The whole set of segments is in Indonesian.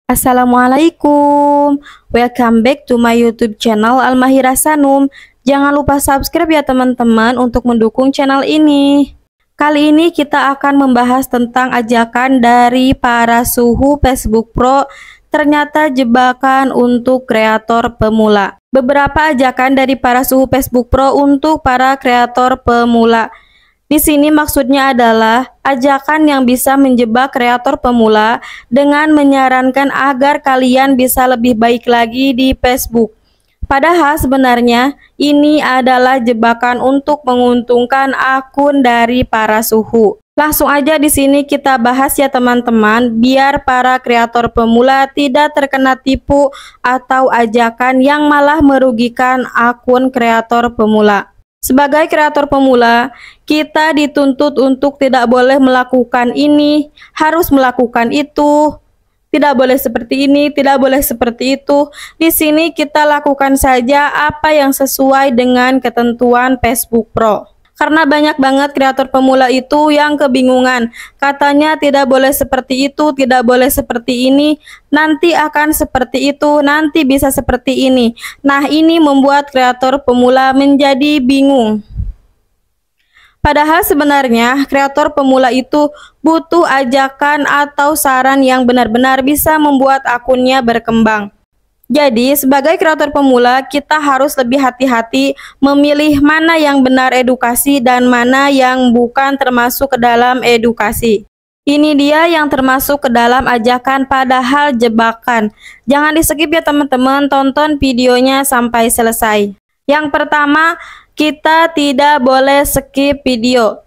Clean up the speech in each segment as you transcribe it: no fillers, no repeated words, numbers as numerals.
Assalamualaikum, welcome back to my YouTube channel Almahira Sanum. Jangan lupa subscribe ya teman-teman untuk mendukung channel ini. Kali ini kita akan membahas tentang ajakan dari para suhu Facebook Pro, ternyata jebakan untuk kreator pemula. Beberapa ajakan dari para suhu Facebook Pro untuk para kreator pemula. Di sini maksudnya adalah ajakan yang bisa menjebak kreator pemula dengan menyarankan agar kalian bisa lebih baik lagi di Facebook. Padahal sebenarnya ini adalah jebakan untuk menguntungkan akun dari para suhu. Langsung aja di sini kita bahas ya teman-teman, biar para kreator pemula tidak terkena tipu atau ajakan yang malah merugikan akun kreator pemula. Sebagai kreator pemula, kita dituntut untuk tidak boleh melakukan ini, harus melakukan itu, tidak boleh seperti ini, tidak boleh seperti itu. Di sini kita lakukan saja apa yang sesuai dengan ketentuan Facebook Pro. Karena banyak banget kreator pemula itu yang kebingungan. Katanya tidak boleh seperti itu, tidak boleh seperti ini, nanti akan seperti itu, nanti bisa seperti ini. Nah, ini membuat kreator pemula menjadi bingung. Padahal sebenarnya kreator pemula itu butuh ajakan atau saran yang benar-benar bisa membuat akunnya berkembang. Jadi, sebagai kreator pemula, kita harus lebih hati-hati memilih mana yang benar edukasi dan mana yang bukan termasuk ke dalam edukasi. Ini dia yang termasuk ke dalam ajakan padahal jebakan. Jangan di-skip ya teman-teman, tonton videonya sampai selesai. Yang pertama, kita tidak boleh skip video.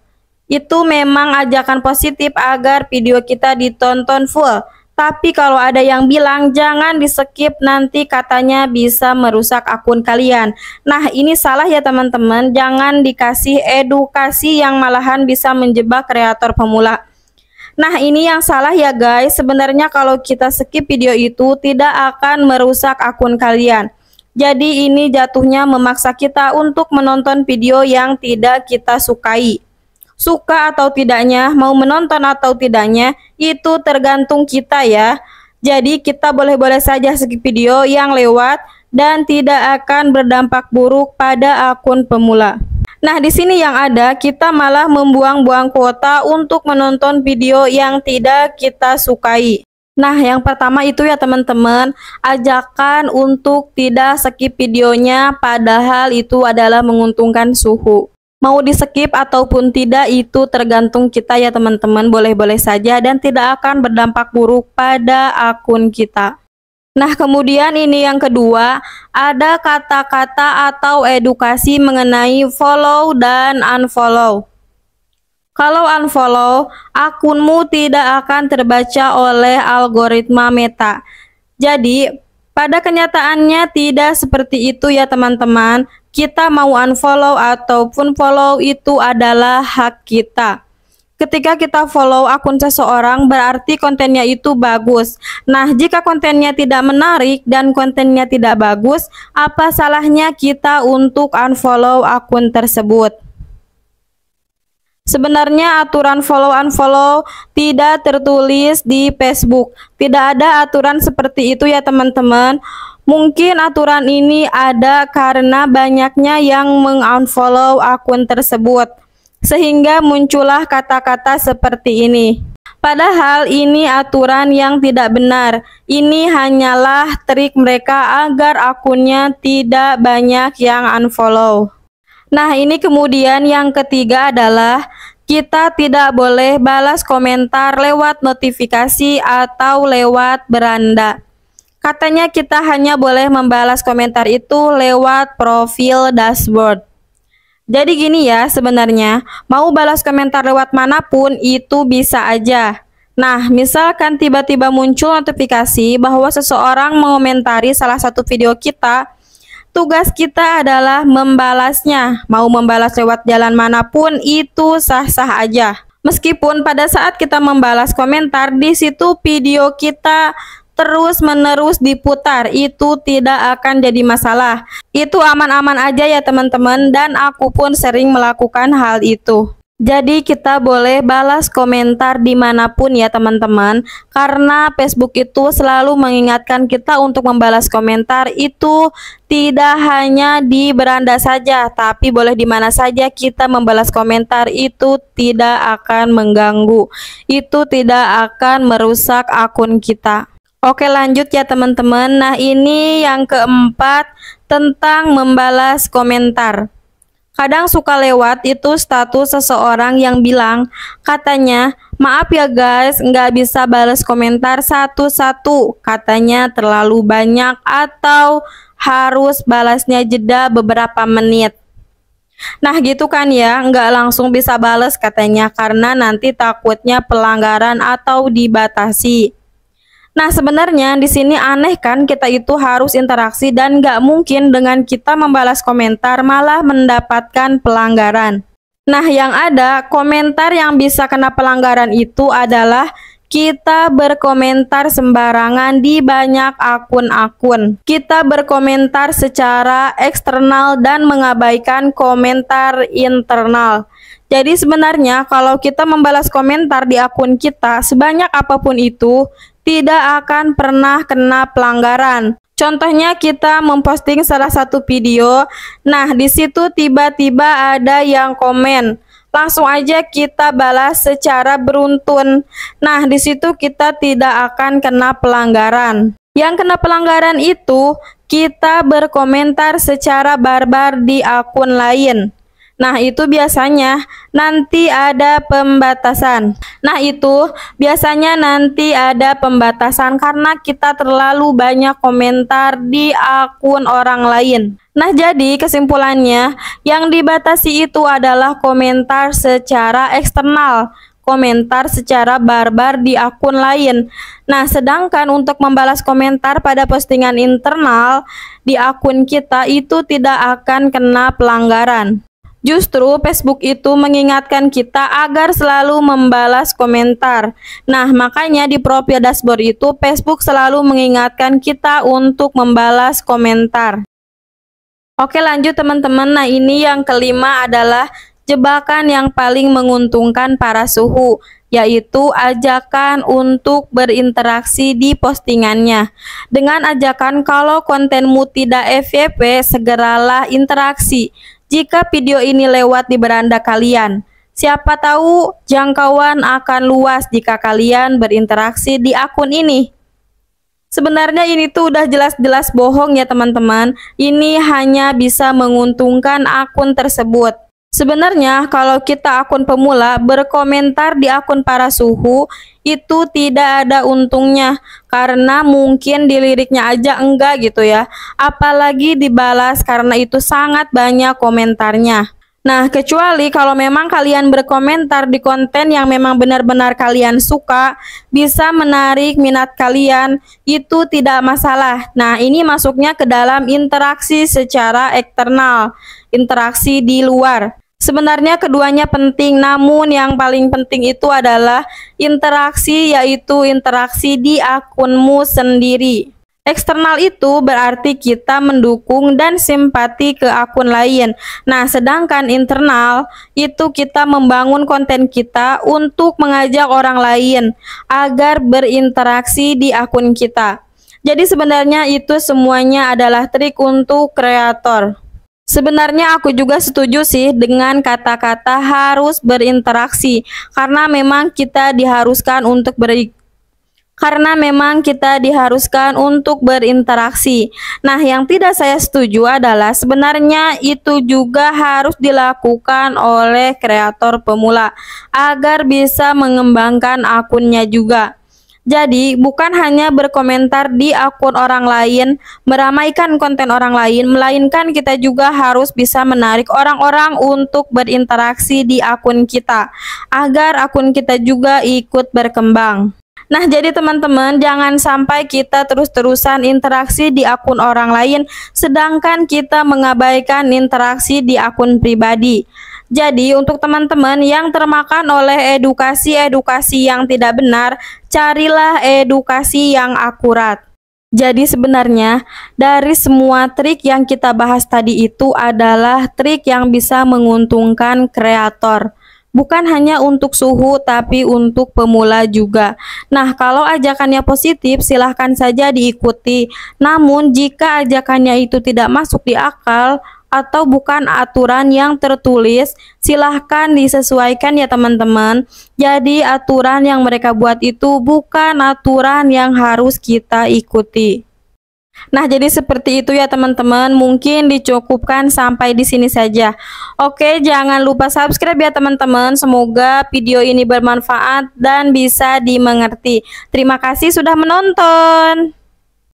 Itu memang ajakan positif agar video kita ditonton full. Tapi kalau ada yang bilang jangan di-skip, nanti katanya bisa merusak akun kalian. Nah, ini salah ya teman-teman. Jangan dikasih edukasi yang malahan bisa menjebak kreator pemula. Nah, ini yang salah ya guys. Sebenarnya kalau kita skip video itu tidak akan merusak akun kalian. Jadi ini jatuhnya memaksa kita untuk menonton video yang tidak kita sukai. Suka atau tidaknya, mau menonton atau tidaknya, itu tergantung kita ya. Jadi kita boleh-boleh saja skip video yang lewat dan tidak akan berdampak buruk pada akun pemula. Nah, di sini yang ada kita malah membuang-buang kuota untuk menonton video yang tidak kita sukai. Nah, yang pertama itu ya teman-teman, ajakan untuk tidak skip videonya padahal itu adalah menguntungkan suhu. Mau di skip ataupun tidak itu tergantung kita ya teman-teman, boleh-boleh saja dan tidak akan berdampak buruk pada akun kita. Nah, kemudian ini yang kedua, ada kata-kata atau edukasi mengenai follow dan unfollow. Kalau unfollow, akunmu tidak akan terbaca oleh algoritma Meta. Jadi, pada kenyataannya tidak seperti itu ya teman-teman. Kita mau unfollow ataupun follow itu adalah hak kita. Ketika kita follow akun seseorang berarti kontennya itu bagus. Nah, jika kontennya tidak menarik dan kontennya tidak bagus, apa salahnya kita untuk unfollow akun tersebut? Sebenarnya aturan follow-unfollow tidak tertulis di Facebook. Tidak ada aturan seperti itu ya teman-teman. Mungkin aturan ini ada karena banyaknya yang mengunfollow akun tersebut, sehingga muncullah kata-kata seperti ini. Padahal ini aturan yang tidak benar. Ini hanyalah trik mereka agar akunnya tidak banyak yang unfollow. Nah, ini kemudian yang ketiga adalah kita tidak boleh balas komentar lewat notifikasi atau lewat beranda. Katanya kita hanya boleh membalas komentar itu lewat profil dashboard. Jadi gini ya sebenarnya, mau balas komentar lewat manapun itu bisa aja. Nah, misalkan tiba-tiba muncul notifikasi bahwa seseorang mengomentari salah satu video kita, tugas kita adalah membalasnya. Mau membalas lewat jalan manapun itu sah-sah aja. Meskipun pada saat kita membalas komentar di situ video kita terus-menerus diputar, itu tidak akan jadi masalah. Itu aman-aman aja ya teman-teman, dan aku pun sering melakukan hal itu. Jadi kita boleh balas komentar dimanapun ya teman-teman, karena Facebook itu selalu mengingatkan kita untuk membalas komentar itu tidak hanya di beranda saja, tapi boleh di mana saja kita membalas komentar, itu tidak akan mengganggu, itu tidak akan merusak akun kita. Oke, lanjut ya teman-teman. Nah, ini yang keempat tentang membalas komentar. Kadang suka lewat itu status seseorang yang bilang, katanya, maaf ya guys, nggak bisa balas komentar satu-satu, katanya terlalu banyak atau harus balasnya jeda beberapa menit. Nah gitu kan ya, nggak langsung bisa balas katanya karena nanti takutnya pelanggaran atau dibatasi. Nah, sebenarnya di sini aneh kan, kita itu harus interaksi dan nggak mungkin dengan kita membalas komentar malah mendapatkan pelanggaran. Nah, yang ada komentar yang bisa kena pelanggaran itu adalah kita berkomentar sembarangan di banyak akun-akun. Kita berkomentar secara eksternal dan mengabaikan komentar internal. Jadi sebenarnya kalau kita membalas komentar di akun kita sebanyak apapun itu, tidak akan pernah kena pelanggaran. Contohnya kita memposting salah satu video, nah di situ tiba-tiba ada yang komen, langsung aja kita balas secara beruntun. Nah di situ kita tidak akan kena pelanggaran. Yang kena pelanggaran itu kita berkomentar secara barbar di akun lain. Nah, itu biasanya nanti ada pembatasan. Karena kita terlalu banyak komentar di akun orang lain. Nah, jadi kesimpulannya yang dibatasi itu adalah komentar secara eksternal, komentar secara barbar di akun lain. Nah, sedangkan untuk membalas komentar pada postingan internal di akun kita itu tidak akan kena pelanggaran. Justru Facebook itu mengingatkan kita agar selalu membalas komentar. Nah, makanya di profil dashboard itu Facebook selalu mengingatkan kita untuk membalas komentar. Oke, lanjut teman-teman. Nah, ini yang kelima adalah jebakan yang paling menguntungkan para suhu, yaitu ajakan untuk berinteraksi di postingannya. Dengan ajakan kalau kontenmu tidak FYP, segeralah interaksi. Jika video ini lewat di beranda kalian, siapa tahu jangkauan akan luas jika kalian berinteraksi di akun ini. Sebenarnya ini tuh udah jelas-jelas bohong ya teman-teman. Ini hanya bisa menguntungkan akun tersebut. Sebenarnya kalau kita akun pemula berkomentar di akun para suhu itu tidak ada untungnya, karena mungkin di liriknya aja enggak gitu ya, apalagi dibalas karena itu sangat banyak komentarnya. Nah, kecuali kalau memang kalian berkomentar di konten yang memang benar-benar kalian suka, bisa menarik minat kalian, itu tidak masalah. Nah, ini masuknya ke dalam interaksi secara eksternal, interaksi di luar. Sebenarnya keduanya penting, namun yang paling penting itu adalah interaksi, yaitu interaksi di akunmu sendiri. Eksternal itu berarti kita mendukung dan simpati ke akun lain. Nah, sedangkan internal itu kita membangun konten kita untuk mengajak orang lain agar berinteraksi di akun kita. Jadi sebenarnya itu semuanya adalah trik untuk kreator. Sebenarnya aku juga setuju sih dengan kata-kata harus berinteraksi, karena memang kita diharuskan untuk berinteraksi. Nah, yang tidak saya setuju adalah sebenarnya itu juga harus dilakukan oleh kreator pemula agar bisa mengembangkan akunnya juga. Jadi, bukan hanya berkomentar di akun orang lain, meramaikan konten orang lain, melainkan kita juga harus bisa menarik orang-orang untuk berinteraksi di akun kita, agar akun kita juga ikut berkembang. Nah, jadi teman-teman, jangan sampai kita terus-terusan interaksi di akun orang lain, sedangkan kita mengabaikan interaksi di akun pribadi. Jadi untuk teman-teman yang termakan oleh edukasi-edukasi yang tidak benar, carilah edukasi yang akurat. Jadi sebenarnya dari semua trik yang kita bahas tadi itu adalah trik yang bisa menguntungkan kreator. Bukan hanya untuk suhu, tapi untuk pemula juga. Nah, kalau ajakannya positif, silahkan saja diikuti. Namun, jika ajakannya itu tidak masuk di akal atau bukan aturan yang tertulis, silahkan disesuaikan ya teman-teman. Jadi, aturan yang mereka buat itu bukan aturan yang harus kita ikuti. Nah, jadi seperti itu ya teman-teman. Mungkin dicukupkan sampai di sini saja. Oke, jangan lupa subscribe ya teman-teman. Semoga video ini bermanfaat dan bisa dimengerti. Terima kasih sudah menonton.